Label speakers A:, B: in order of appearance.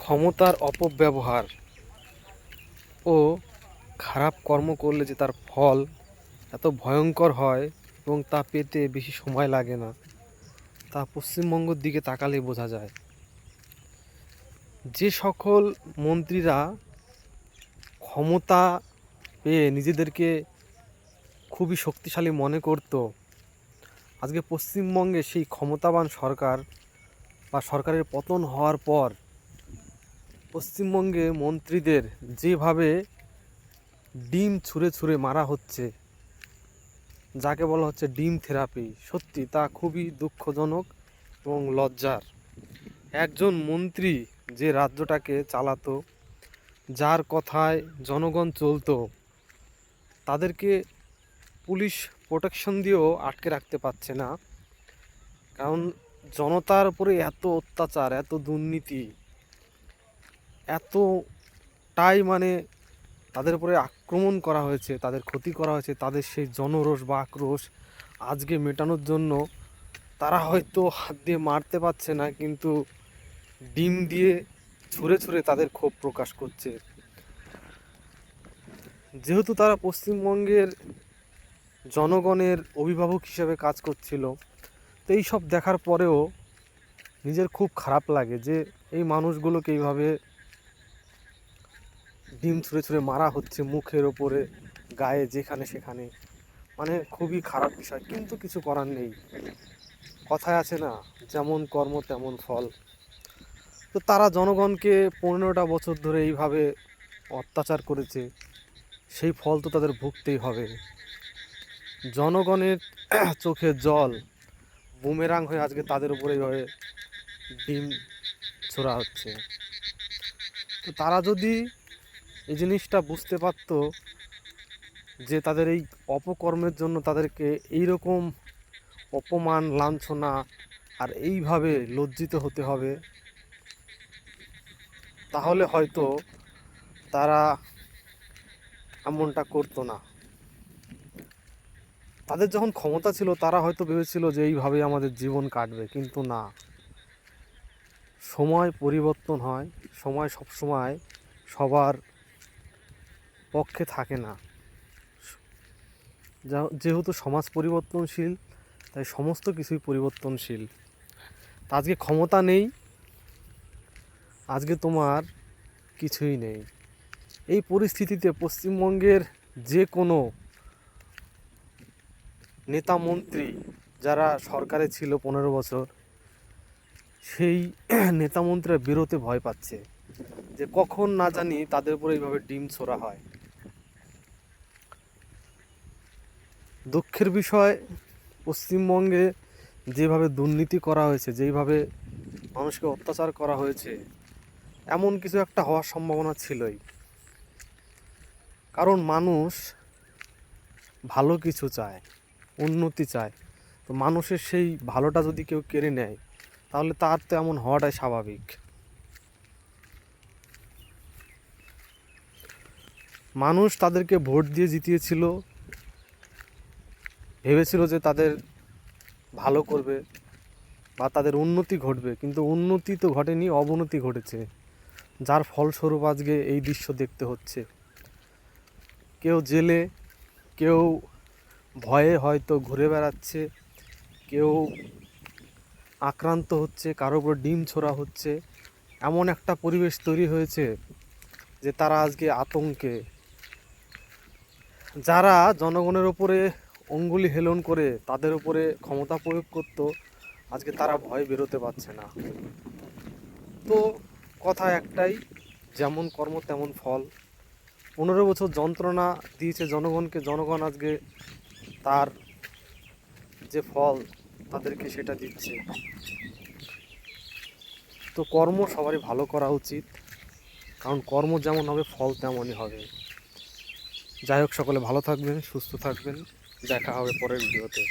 A: ক্ষমতার অপব্যবহার ও খারাপ কর্ম করলে যে তার ফল এত ভয়ঙ্কর হয় এবং তা পেতে বেশি সময় লাগে না, তা পশ্চিমবঙ্গের দিকে তাকালেই বোঝা যায়। যে সকল মন্ত্রীরা ক্ষমতা পেয়ে নিজেদেরকে খুবই শক্তিশালী মনে করত, আজকে পশ্চিমবঙ্গে সেই ক্ষমতাবান সরকার বা সরকারের পতন হওয়ার পর পশ্চিমবঙ্গে মন্ত্রীদের যেভাবে ডিম ছুঁড়ে ছুঁড়ে মারা হচ্ছে, যাকে বলা হচ্ছে ডিম থেরাপি, সত্যি তা খুবই দুঃখজনক এবং লজ্জার। একজন মন্ত্রী যে রাজ্যটাকে চালাতো, যার কথায় জনগণ চলতো, তাদেরকে পুলিশ প্রোটেকশন দিয়েও আটকে রাখতে পারছে না। কারণ জনতার উপরে এত অত্যাচার, এত দুর্নীতি, এতটাই তাদের উপরে আক্রমণ করা হয়েছে, তাদের ক্ষতি করা হয়েছে। তাদের সেই জনরোষ বা আক্রোশ আজকে মেটানোর জন্য তারা হয়তো হাত দিয়ে মারতে পারছে না, কিন্তু ডিম দিয়ে ছুঁড়ে ছুঁড়ে তাদের ক্ষোভ প্রকাশ করছে। যেহেতু তারা পশ্চিমবঙ্গের জনগণের অভিভাবক হিসেবে কাজ করছিল, তো এই সব দেখার পরেও নিজের খুব খারাপ লাগে যে এই মানুষগুলোকে এইভাবে ডিম ছুঁড়ে ছুঁড়ে মারা হচ্ছে মুখের ওপরে, গায়ে, যেখানে সেখানে। খুবই খারাপ বিষয়, কিন্তু কিছু করার নেই। কথায় আছে না, যেমন কর্ম তেমন ফল। তো তারা জনগণকে 15টা বছর ধরে এইভাবে অত্যাচার করেছে, সেই ফল তো তাদের ভুগতেই হবে। জনগণের চোখে জল বুমেরাং হয়ে আজকে তাদের উপরে এইভাবে ডিম ছোড়া হচ্ছে। তো তারা যদি এই জিনিসটা বুঝতে পারত যে তাদের এই অপকর্মের জন্য তাদেরকে এইরকম অপমান, লাঞ্ছনা আর এইভাবে লজ্জিত হতে হবে, তাহলে হয়তো তারা এমনটা করতো না। তাদের যখন ক্ষমতা ছিল, তারা হয়তো ভেবেছিল যে এইভাবে আমাদের জীবন কাটবে, কিন্তু না। সময় পরিবর্তন হয়, সময় সবসময় সবার পক্ষে থাকে না। যেহেতু সমাজ পরিবর্তনশীল, তাই সমস্ত কিছুই পরিবর্তনশীল। আজকে ক্ষমতা নেই, আজকে তোমার কিছুই নেই। এই পরিস্থিতিতে পশ্চিমবঙ্গের যে কোনো নেতা মন্ত্রী যারা সরকারে ছিল 15 বছর, সেই নেতা মন্ত্রীরা বেরোতে ভয় পাচ্ছে যে কখন না জানি তাদের উপরে এইভাবে ডিম ছোড়া হয়। দুঃখের বিষয়, পশ্চিমবঙ্গে যেভাবে দুর্নীতি করা হয়েছে, যেইভাবে মানুষকে অত্যাচার করা হয়েছে, এমন কিছু একটা হওয়ার সম্ভাবনা ছিলই। কারণ মানুষ ভালো কিছু চায়, উন্নতি চায়। তো মানুষের সেই ভালোটা যদি কেউ কেড়ে নেয়, তাহলে তার তো এমন হওয়াটাই স্বাভাবিক। মানুষ তাদেরকে ভোট দিয়ে জিতিয়েছিল, ভেবেছিল যে তাদের ভালো করবে বা তাদের উন্নতি ঘটবে, কিন্তু উন্নতি তো ঘটেনি, অবনতি ঘটেছে, যার ফলস্বরূপ আজকে এই দৃশ্য দেখতে হচ্ছে। কেউ জেলে, কেউ ভয়ে হয়তো ঘুরে বেড়াচ্ছে, কেউ আক্রান্ত হচ্ছে, কারোর উপর ডিম ছোড়া হচ্ছে। এমন একটা পরিবেশ তৈরি হয়েছে যে তারা আজকে আতঙ্কে, যারা জনগণের উপরে অঙ্গুলি হেলন করে তাদের উপরে ক্ষমতা প্রয়োগ করত, আজকে তারা ভয় বেরোতে পারছে না। তো কথা একটাই, যেমন কর্ম তেমন ফল। 15 বছর যন্ত্রণা দিয়েছে জনগণকে, জনগণ আজকে তার যে ফল তাদেরকে সেটা দিচ্ছে। তো কর্ম সবারই ভালো করা উচিত, কারণ কর্ম যেমন হবে ফল তেমনই হবে। যাই হোক, সকলে ভালো থাকবেন, সুস্থ থাকবেন, দেখা হবে পরের ভিডিওতে।